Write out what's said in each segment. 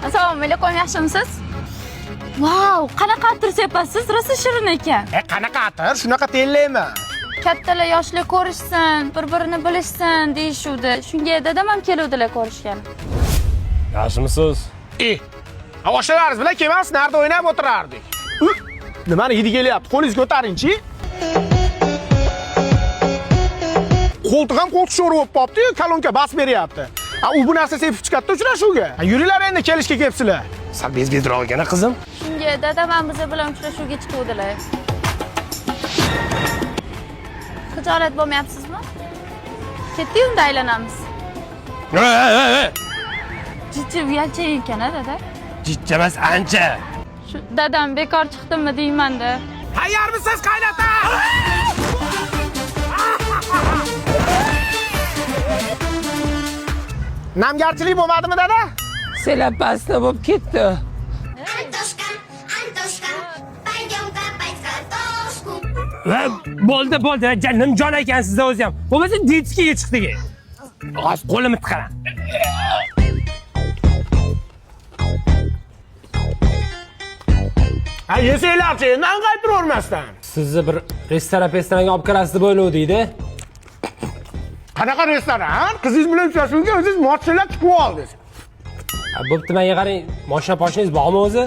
Assalomu alaykum, yaxshimisiz? Vau, qanaqa atir sepasiz? Rosa shirin ekan. Qanaqa atir? Shunaqa tellayman. Kattalar yoshlar ko'rishsin, bir-birini bilishsin deyishuvdi. Shunga dadam ham keluvdilar ko'rishgan. Yaxshimisiz? Oshnalaringiz bilan kelmas, narda o'ynab o'tirardik. Nimani hidi kelyapti? Qo'lingizni ko'taring-chi. Qo'ltiq ham qo'ltiq sho'ri bo'lib qopti-yu, kolonka bas beryapti. U bu narsa sepib chiqatdi uchrashuvga. Yuringlar endi kelishga kelibsizlar. Sal bezbezroq ekan qizim. Shunga dadam ham biz bilan uchrashuvga chiquvdilar. Xijolat bo'lmayapsizmi? Ketdik unda aylanamiz. Jijji uyalcha ekan-a dada? Jijji emas, ancha. Shu dadam bekor chiqdimmi deyman-da. Tayyormisiz qaynota? Namgarchilik bo'lmadimi dada? Sela pasta bo'lib ketdi. Antoshka, pойдем копать картошку. Bo'ldi, nimjon ekansizda o'zi ham. Bo'lmasa detskiga chiqdik. Hozir qo'limni tiqaram. Yesanglarchi, endan qaytiravermasdan. Sizni bir restoranga olib kirasiz deb o'ylovdik-da. Qanaqa restoran? Qizingiz bilan uchrashuvga o'zingiz mochilab chiqib oldingiz. Bo'pti, menga qarang, mashinangiz bormi o'zi?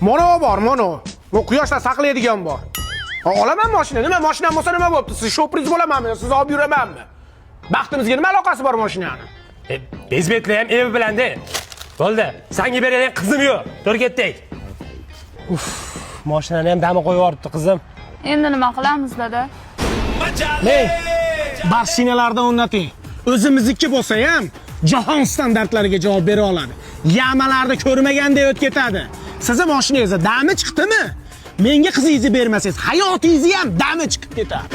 Mana bor, mana. Bu quyoshda saqlaydigan bor. Olaman mashina. Nima mashinam bo'lsa nima bo'pti? Siz shopringiz bo'lamanmi yo siz olib yuramanmi? Baxtimizga nima aloqasi bor mashinani? Bezbetli ham evi bilan-da. Bo'ldi, senga beradigan qizim yo'q. Tur ketdik. Mashinani ham dami qo'yib yuboribdi qizim. Endi nima qilamiz dada? Ey, mashinalardan o'rnating. O'zimizniki bo'lsa ham jahon standartlariga javob bera oladi. Yamalarda ko'rmaganda o'tib ketadi. Sizni mashinangizda dami chiqdimi? Menga qizingizni bermasangiz, hayotingizni ham dami chiqib ketadi.